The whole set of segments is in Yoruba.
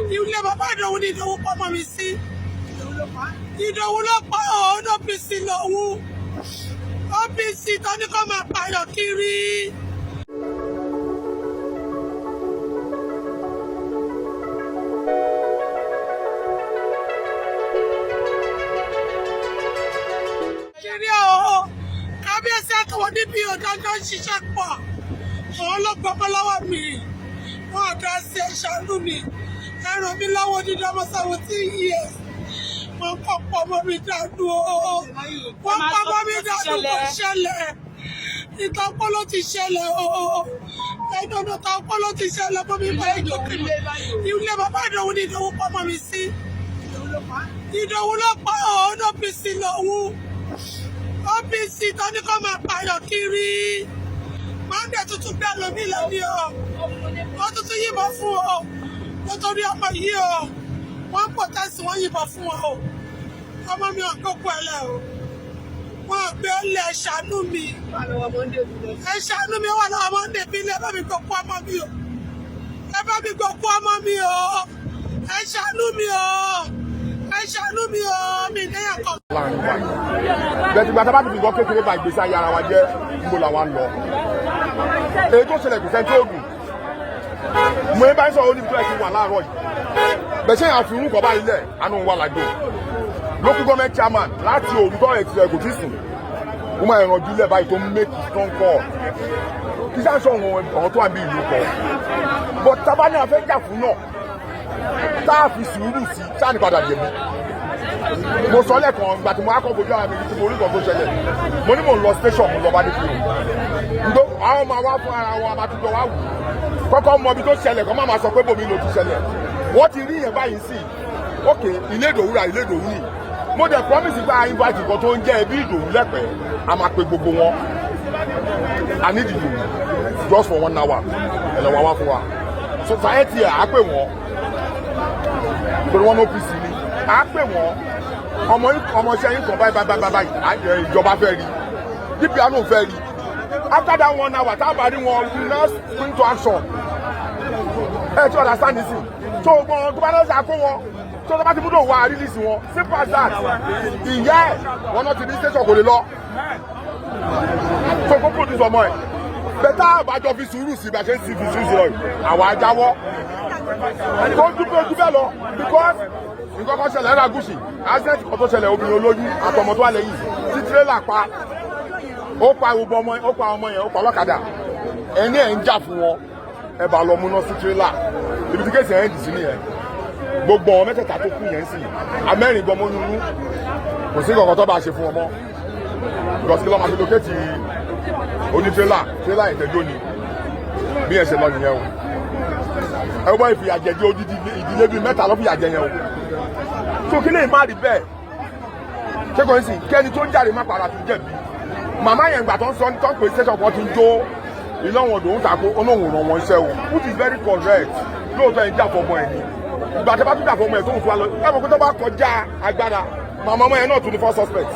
ilé bàbá Ìdòwú ni Ìdòwú pọ́nmọ́ mi sí. Ìdòwú ló pa òun OPC lòun. OPC tó ní kó máa pààyàn kiri. Kiri o, kábíyèsí àtọwọ́ níbi òdájọ́ ń ṣiṣẹ́ pọ̀. Òun ló gbọ́mọ lọ́wọ́ mi. Wọ́n àdá sí ẹ̀ṣánú mi. Ẹ ràn mí lọ́wọ́ dídá ọmọ 17 years. Wọ́n kọ́ pọ̀ mọ́ mi dànù o. Wọ́n pọ̀ mọ́ mi dànù kò ṣẹlẹ̀. Ìtọ́pọ̀ ló ti ṣẹlẹ̀ o. Ẹ̀dọ̀nà tọ́pọ̀ ló ti ṣẹlẹ̀ mọ́ mi bá ẹjọ́ kiri. Ilé bàbá Ìdòwú ni Ìdòwú pọ̀ mọ́ mi sí. Ìdòwú ló pa òun OPC lòun. OPC tó ní kó máa pààyàn kiri. Mọ́ndé tuntun gbẹ́ lómi lẹ́ni o. Wọ́n tuntun yìnbọn fún o. Nítorí ọmọ yìí o. Wọ́n pọ̀ tẹ́sí wọ́n yìnbọn fún o. Ọmọ mi ò gbókù ẹlẹ́ o. Wọ́n gbé lẹ̀ ṣàánú mi. Ẹ ṣàánú mi wà lọ́wọ́ Mọ́ndé bí ilé ẹ bá mi gbókù ọmọ mi o. Ẹ bá mi gbókù ọmọ mi o. Ẹ ṣàánú mi o. Ẹ ṣàánú mi o. Mi ní ẹ̀kọ́. Bẹ́ẹ̀ tí gbàtà bá ti fi nǹkan kékeré bá ìgbésí ayé ara wa jẹ́ níbo làwa ń lọ. Èyí tó ṣẹlẹ̀ kò sẹ́ni tó gùn. Mo yẹ báyìí sọ̀rọ̀ ó ní bí tó ẹ̀ ti wà láàárọ̀ yìí. Bẹ́ẹ̀ ṣe àfihàn kọ̀ báyìí lẹ̀ àánú wà lágbo. Local government chairman láti òrùtọ́ ẹ̀ ti ẹ̀ kò tí sùn. Ó máa ẹ̀rànjú lẹ̀ báyìí tó ń make strong call. Kì í sáà sọ ọ̀rọ̀ tó wà bí ìlú kọ. But tábà ní afẹ́ jà fún náà. Tá a fi sùúrù sí sáà ní padà jẹ̀bi. Mo sọ lẹ́ẹ̀kan ìgbà tí mo á kọ́ fojú ara mi tí mo rí nǹkan tó ṣẹlẹ̀. Mo ní mò ń lọ station mo lọ bá dé fún mi. Ǹdó àwọn ọmọ wa fún ara wọn abátúndọ̀ wá wù. Kọ́kọ́ mọ ibi tó ṣẹlẹ̀ kọ́ máa ma sọ pé bòmí ló ti ṣẹlẹ̀. Wọ́n ti rí yẹn báyìí sí. Okay, ilé Ìdòwú ra ilé Ìdòwú ni. Mo dẹ̀ promise gba invite kan tó ń jẹ́ ẹbí Ìdòwú lẹ́pẹ̀ẹ́. A máa pe gbogbo wọn. I need Ìdòwú just for 1 hour. Ẹ lọ wá fún wa. So society ẹ̀ á pè wọ́n. Torí wọ́n ní OPC ni. Á pè wọ́n. Ọmọọṣẹ́ yín kan báyìí ìjọba fẹ́ rí. DPR náà fẹ́ rí. After that 1 hour, tá a bá rí wọn, we now spring to action. Ẹ tí understand this? So gbọ́n tó bá lọ sí àkó wọn. So tó bá ti múdò wá release wọn. Simple as that. Ìyá ẹ̀ wọn náà ti ní station kò lè lọ. So kó produce ọmọ ẹ̀. Bẹ́tà àbájọ fi sùúrù sí bá ṣe ń fi sùúrù sí lọ. Àwọn ajáwọ́. Tó dúpẹ́ ojú bẹ́ẹ̀ lọ because nǹkan kan ṣẹlẹ̀ ẹ̀rọ gúúsì. Accident kan tó ṣẹlẹ̀ obìnrin olóyún àtọmọ tó wà lẹ́yìn. Tí tírélà pa. Ó pa gbogbo ọmọ yẹn, ó pa ọlọ́kadà. Ẹni ẹ̀ ń jà fún wọn. Ẹ bá lọ múná sí tírélà. Ibi tí kéèsì ẹ̀ ń dì sí nìyẹn. Gbogbo ọmọ mẹ́tẹ̀ẹ̀ta tó kú yẹn sì. Amẹ́rin gbọmọ nínú. Kò sí nǹkan tó bá ṣe fún ọmọ. Gọ̀sìkì lọ́ máa fi lókèétì oní tírélà ìtẹ́jọ́ ni. Bí ẹ ṣe lọ nìyẹn o. Ẹ wọ́n ìfìyàjẹ̀jẹ̀ odidi ìdílé bíi 3 ló fìyàjẹ yẹn o. So kí lè má rí bẹ́ẹ̀. Ṣé kò ní sìn kẹ́ni tó ń jáde má para tó jẹ̀bi. Màmá yẹn gbà tó ń sọ tó ń pè station kan ti ń jó iná wọn dòun tako olóhùn ràn wọn iṣẹ́ o which is very correct lóòótọ́ ẹ̀ ń jà fọmọ ẹ̀ ni ìgbà tí a bá tún jà fọmọ ẹ̀ tó ń fún wa lọ ẹ mọ̀ pé tó bá kọjá agbára màmá ọmọ yẹn náà tún ní first suspect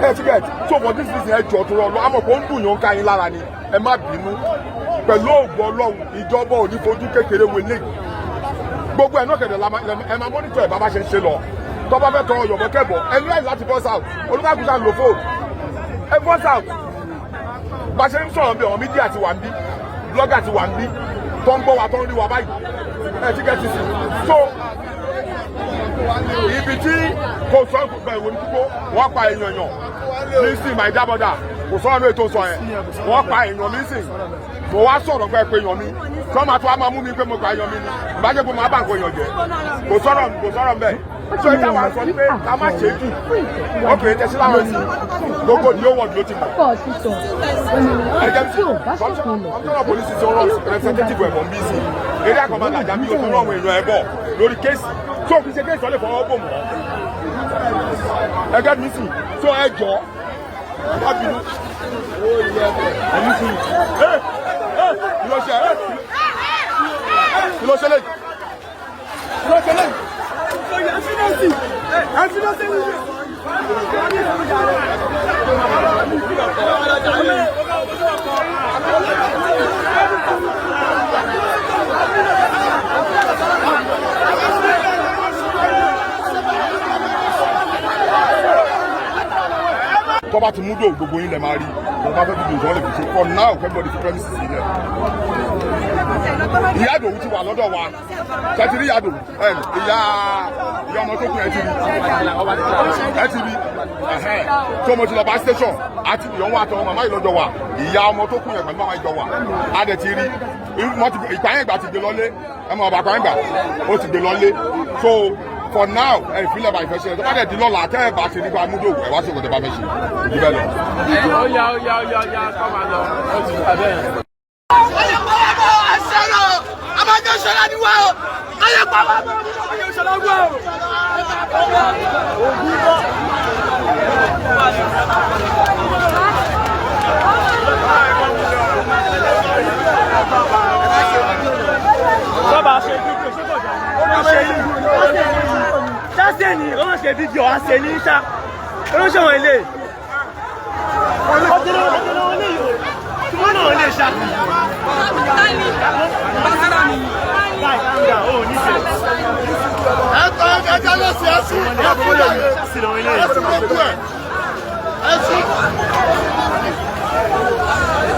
ẹ ti get so for this reason ẹ jọ tó rọ lọ àmọ́ kò ń dùn yín ó ń ká yín lára ni ẹ má bínú pẹ̀lú òògùn Ọlọ́run ìjọba ò ní fojú kékeré wo eléyìí gbogbo ẹ̀ náà kẹ̀dẹ̀ ẹ máa mọ́nítọ̀ ẹ̀ bá bá ṣe ń ṣe lọ tó bá fẹ́ tọrọ yọ̀bọ̀ kẹ́bọ̀ ẹ ní láì láti bọ́s out olùkàkùsà lò fóònù ẹ bọ́s out bá ṣe ń sọ̀rọ̀ bí ọ̀rọ̀ mídíà ti wà ń bí blogger ti wà ń bí tó ń gbọ́ wa tó ń rí wa báyìí ẹ ti kẹ́ ti sìn so ibi tí kò sọ ìgbà ìwé ní púpọ̀ wọ́n pa èèyàn nísìn my dábọ̀dà kò sọ̀rọ̀ ní ètò sọ yẹn wọ́n pa èèyàn nísìn mo wá sọ̀rọ̀ pé èèyàn mi tí wọ́n máa tó wá máa mú mi pé mo pa èèyàn mi ni ìbájẹ́ pé mo máa bá nǹkan èèyàn jẹ́ kò sọ̀rọ̀ mbẹ́ so ìjà wa sọ pé ká má ṣe jù ọkùnrin tẹ̀sí láwọn sí gbogbo ni ó wọ̀ ló ti mọ̀. ẹ̀jẹ̀ mi kọ́ńtọ́nà polisi ti rán representative ẹ̀kọ́ ń bí sí eré àkọ́mọ́dé àjà mi ò tún rán àwọn èèyàn ẹ̀ bọ̀ lórí kéèsì tó kì í ṣe kéèsì ọ̀lẹ́ fọwọ́ bò mọ́ ẹ̀jẹ̀ mi sì tó ẹ jọ wá bínú ẹ̀mí sí kí ló ṣe kí ló ṣe lẹ́yìn kí ló ṣe lẹ́yìn. bá ti múdò gbogbo yín lẹ máa rí tó bá fẹ́ fídíò tó lè fi ṣe for now everybody fi premises sílẹ̀. ìyá àdòwú ti wà lọ́dọ̀ wa ṣẹ́tì rí ìyá àdòwú ìyá ọmọ tó kù ẹ ti rí tó mo ti lọ bá station àti ìyọ̀wọ́ àtọwọ́ màmá yìí lọ́dọ̀ wa ìyá ọmọ tó kù yẹn pẹ̀lú màmá ìjọ wa á dẹ̀ ti rí ìpààyàn ìgbà ti gbé lọ́lé ẹ mọ̀ ọ̀bà kan ìgbà ó ti gbé lọ́lé so for now ìfilẹ̀ bá ìfẹ́ ṣe tó bá dẹ̀ di lọ́la tẹ́ ẹ̀ bá ti nípa múdò ẹ̀ wá sí òkòtò bá fẹ́ ṣe ojú bẹ́ẹ̀ lọ. ó yá kọ́ máa lọ ó ti gbà bẹ́ẹ̀. ayé pàwọ́ àṣẹrò àbájọ ìṣẹ̀lá ni wá o ayé pàwọ́ àbájọ ìṣẹ̀lá wá o. Bàbá ṣe fídíò ṣé kò dáa? Ó máa ṣe fídíò. Ṣáṣẹ́ ni ó máa ṣe fídíò àṣẹ ní ṣá. Olóṣè wọn ilé. Ọjọ́ wọn ilé yìí o. Tí wọ́n náà lè ṣá. Láì kúndà ó ní ṣe. Ẹ̀ka lọ sí ẹ̀sùn.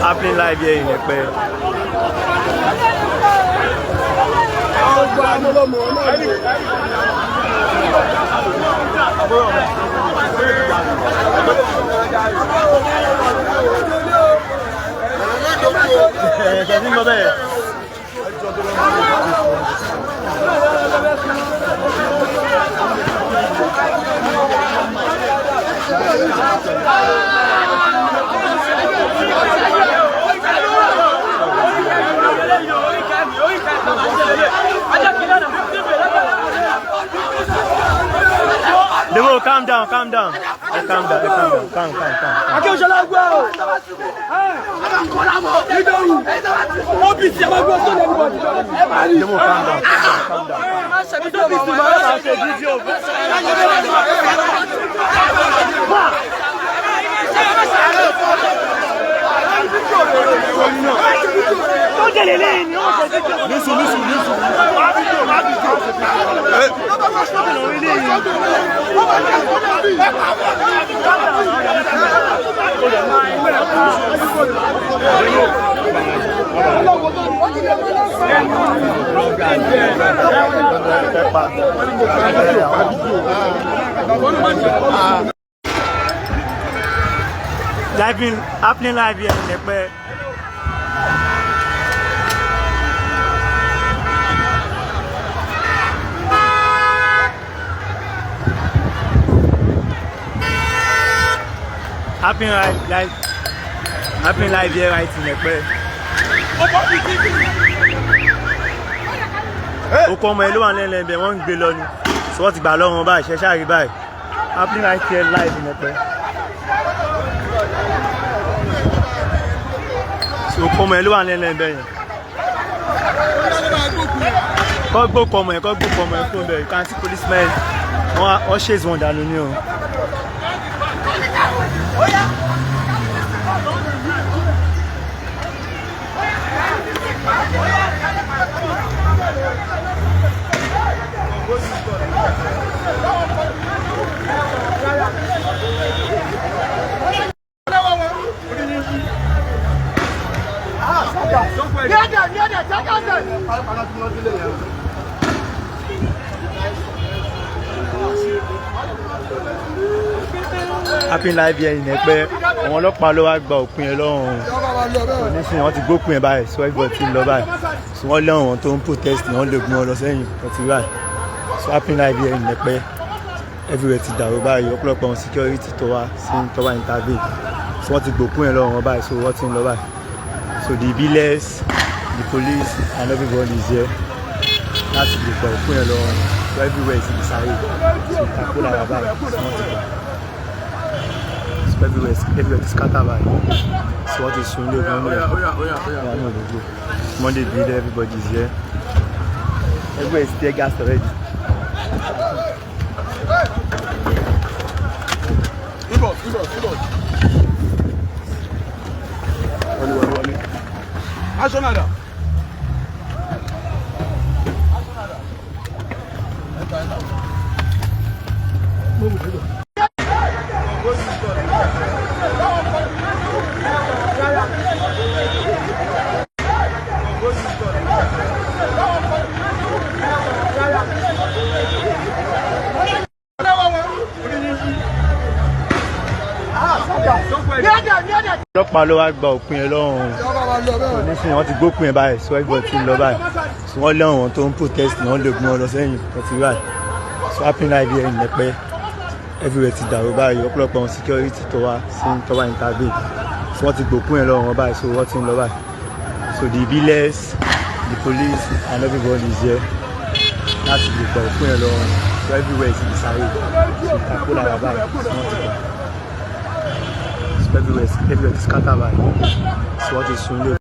Happening live here in Ẹ̀pẹ́. Demo, calm down. Calm down. Calm. Akẹ́ òṣèlú gbọ́ o. Demo, calm down. Happening live here in Ẹ̀pẹ́. Happening live here right in Ẹ̀pẹ́. Oko ọmọ ìlú wà lẹ́lẹ́ ibẹ̀ wọ́n ń gbé lọ ni. So wọ́n ti gbà lọ́wọ́ báyìí, ṣe ṣáà rí báyìí. Happening right here live in Ẹ̀pẹ́. So oko ọmọ ìlú wà lẹ́lẹ́ ibẹ̀ yẹn. Kọ́ gbókò ọmọ yẹn fún bẹ̀. You can see policemen. Wọ́n chase wọn dànù ni o. Happy live here in Ẹ̀pẹ́. Àwọn ọlọ́pàá ló wá gba òpin ẹ̀ lọ́wọ́ oníṣìí wọ́n ti gbópin ẹ̀ báyìí so everybody ti ń lọ báyìí so wọ́n lé àwọn tó ń protest wọ́n lè gun ọ lọ sẹ́yìn wọ́n ti báyìí so happy live here in Ẹ̀pẹ́ everywhere ti dàrú báyìí ọ̀pọ̀lọpọ̀ àwọn security tó wá intervene so wọ́n ti gbópin ẹ̀ lọ́wọ́ wọn báyìí so wọ́n ti ń lọ báyìí so the billers the police and everybody is here láti lè gba òpin ẹ̀ lọ́wọ́ so everywhere ti sáré so ìtàkùn làwọn báyìí so wọ́n ti gbà. Everywhere is scattered by. So what is soon Monday video, everybody is here. Everywhere is tear gas already. ọlọ́pàá ló wá gba òpin ẹ̀ lọ́rùn onísìn wọ́n ti gbópin ẹ̀ báyìí so everybody ti lọ báyìí so wọ́n lé àwọn tó ń protest ni wọ́n lè gbé wọn lọ sẹ́yìn wọ́n ti ráì so happy life here in Ẹ̀pẹ́ everywhere ti dàrú báyìí ọ̀pọ̀lọpọ̀ àwọn security tó wá intervene so wọ́n ti gbópin ẹ̀ lọ́rùn báyìí so wọ́n ti ń lọ báyìí so the village the police and everybody is here láti lè gba òpin ẹ̀ lọ́rùn so everywhere ti sáré so ìtàkùn làwọn báyìí so wọ́n ti gbà. Everywhere is scattered by. So what is soon